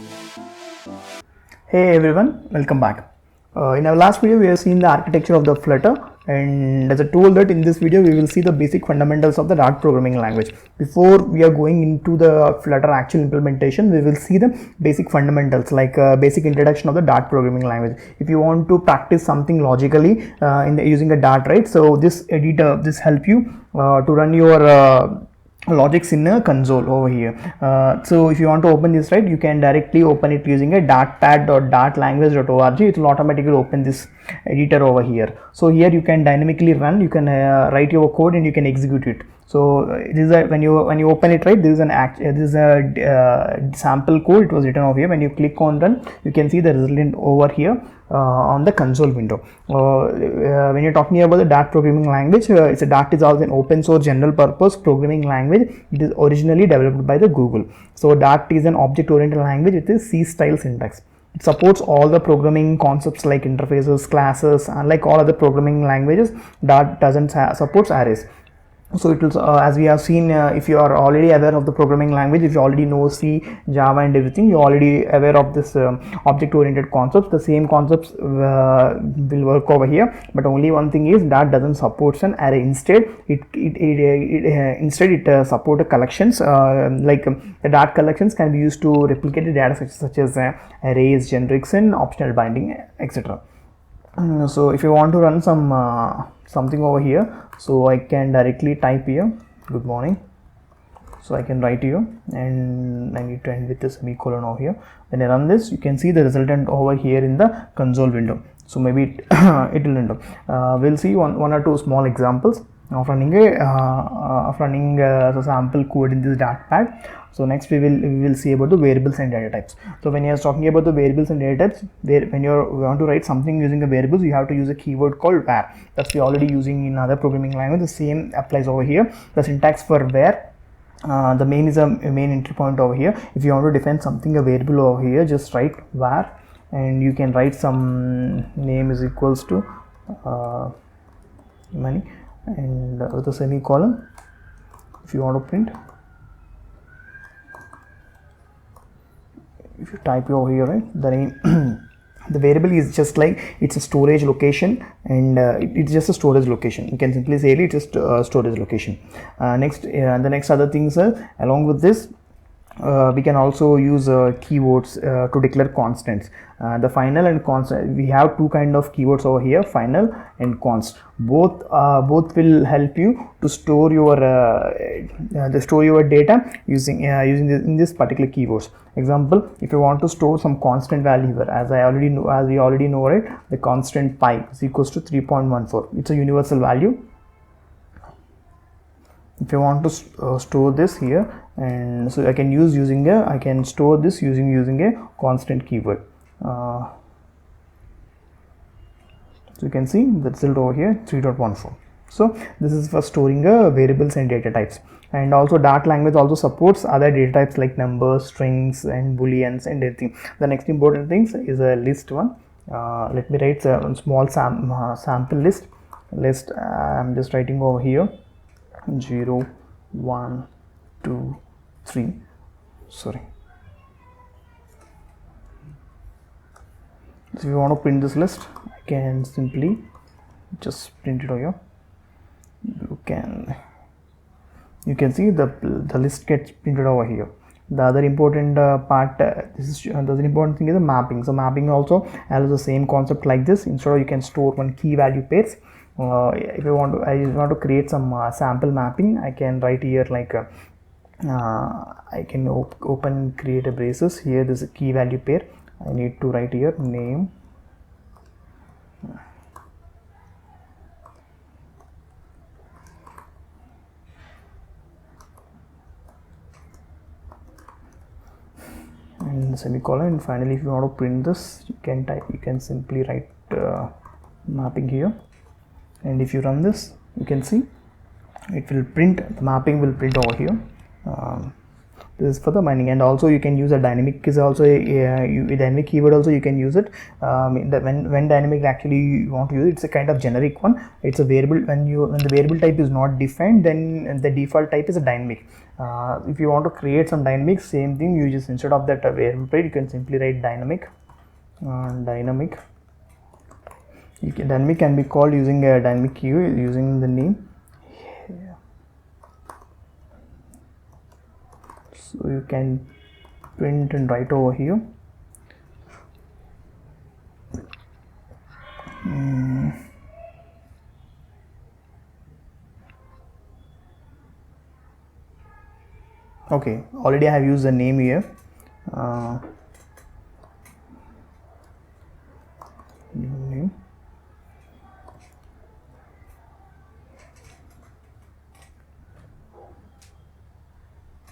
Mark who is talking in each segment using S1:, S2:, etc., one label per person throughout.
S1: Hey everyone, welcome back. In our last video, we have seen the architecture of the Flutter, and as I told that in this video, we will see the basic fundamentals of the Dart programming language. Before we are going into the Flutter actual implementation, we will see the basic fundamentals like basic introduction of the Dart programming language. If you want to practice something logically using a Dart, right? So this editor, this help you to run your logics in a console over here. So if you want to open this, right, you can directly open it using a dartpad.dartlanguage.org. It will automatically open this editor over here. So here you can dynamically run, you can write your code and you can execute it. So this is a, when you open it, right, this is a sample code. It was written over here. When you click on run, you can see the result over here on the console window. When you're talking about the Dart programming language, Dart is also an open source general purpose programming language. It is originally developed by the Google. So Dart is an object oriented language with a C style syntax. It supports all the programming concepts like interfaces, classes. Unlike all other programming languages, Dart doesn't supports arrays. So it will, as we have seen, if you are already aware of the programming language, if you already know C, Java and everything, you're already aware of this object oriented concepts. The same concepts will work over here, but only one thing is that doesn't support an array. Instead it support collections, like the Dart collections can be used to replicate the data such as arrays, generics and optional binding, etc. So if you want to run something over here, so I can directly type here good morning. So I can write here and I need to end with a semicolon over here. When I run this, you can see the resultant over here in the console window. So maybe it will end up. We'll see one or two small examples of running a sample code in this Dartpad. So next we will see about the variables and data types. So when you are talking about the variables and data types, when you want to write something using a variables, you have to use a keyword called var. That's we already using in other programming language. The same applies over here. The syntax for var, the main is a main entry point over here. If you want to define something a variable over here, just write var, and you can write some name is equals to money, and with a semicolon. If you want to print, if you type over here, right, the name the variable is just like it's a storage location, and it's just a storage location. You can simply say it's just a storage location. The next other things are, along with this, we can also use keywords to declare constants. The final and constant, we have two kind of keywords over here, final and const. Both will help you to store your data using in this particular keywords. Example, if you want to store some constant value here, as we already know, right, the constant pi is equals to 3.14. It's a universal value. If you want to store this here, and so I can store this using a constant keyword. So you can see the result over here, 3.14. So this is for storing variables and data types. And also Dart language also supports other data types like numbers, strings and booleans and everything. The next important things is a list one. Let me write a small sample list. I'm just writing over here 0, 1, 2, 3. Sorry. So if you want to print this list, I can simply just print it over here. You can see the list gets printed over here. The other important part, the other important thing is the mapping. So mapping also has the same concept like this. Instead of you can store one key value pairs. If I want to create some sample mapping, I can write here like I can open create a braces. Here this is a key value pair. I need to write here name, and semicolon, and finally if you want to print this, you can simply write mapping here, and if you run this, you can see it will print, the mapping will print over here. This is for the mining. And also you can use a dynamic is also a dynamic keyword also you can use it. When dynamic actually you want to use it, it's a kind of generic one. It's a variable. When the variable type is not defined, then the default type is a dynamic. If you want to create some dynamic, same thing, you just instead of that variable type you can simply write dynamic. Dynamic can be called using a dynamic keyword using the name. So you can print and write over here. Okay, already I have used the name here. Name.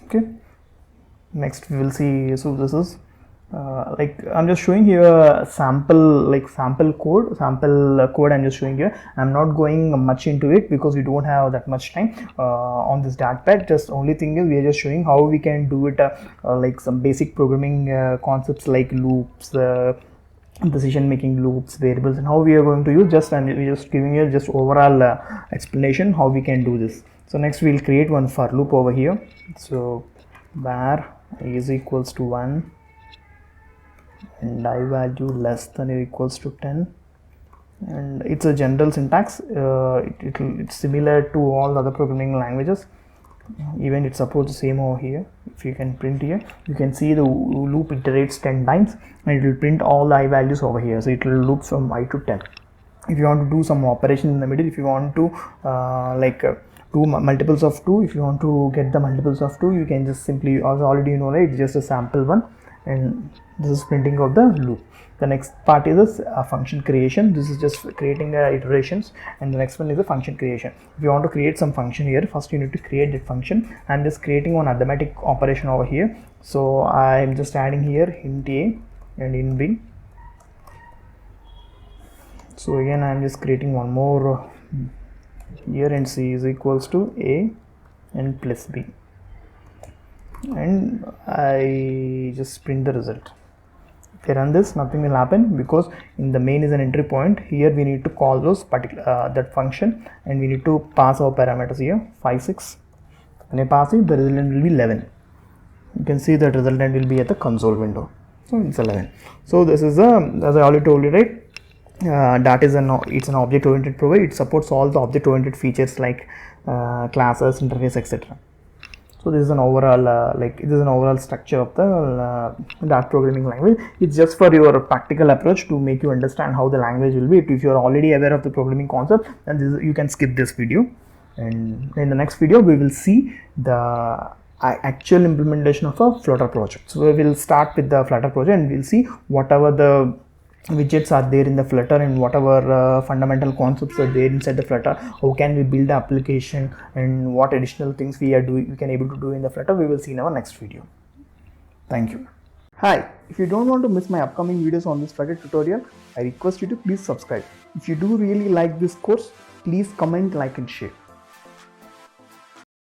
S1: Okay, next we will see. So this is like I'm just showing here a sample code I'm just showing here. I'm not going much into it because we don't have that much time on this DATPad. Just only thing is we are just showing how we can do it like some basic programming concepts like loops, decision making loops, variables, and how we are going to use. We're just giving you just overall explanation how we can do this. So next we'll create one for loop over here. So var is equals to 1 and I value less than or equals to 10, and it's a general syntax. It's similar to all other programming languages. Even it supports the same over here. If you can print here, you can see the loop iterates 10 times and it will print all the I values over here. So it will loop from I to 10. If you want to do some operation in the middle, if you want to do multiples of 2, if you want to get the multiples of 2, you can just simply, as already you know, right, it's just a sample one, and this is printing of the loop. The next part is a function creation. This is just creating iterations, and the next one is a function creation. If you want to create some function here, first you need to create that function. I'm just creating one arithmetic operation over here. So I'm just adding here int a and int b. So again I'm just creating one more here, and c is equals to a and plus b, and I just print the result. If I run this, nothing will happen because in the main is an entry point. Here we need to call those particular that function, and we need to pass our parameters here 5, 6. When I pass it, the resultant will be 11. You can see that resultant will be at the console window. So it's 11. So this is as I already told you, right? That is it's an object-oriented program. It supports all the object-oriented features like classes, interface, etc. So this is an overall this is an overall structure of the Dart programming language. It's just for your practical approach to make you understand how the language will be. If you are already aware of the programming concept, then you can skip this video. And in the next video, we will see the actual implementation of a Flutter project. So we will start with the Flutter project, and we'll see whatever the widgets are there in the Flutter and whatever fundamental concepts are there inside the Flutter. How can we build the application and what additional things we can able to do in the Flutter, we will see in our next video. Thank you. Hi, if you don't want to miss my upcoming videos on this Flutter tutorial, I request you to please subscribe. If you do really like this course, please comment, like and share.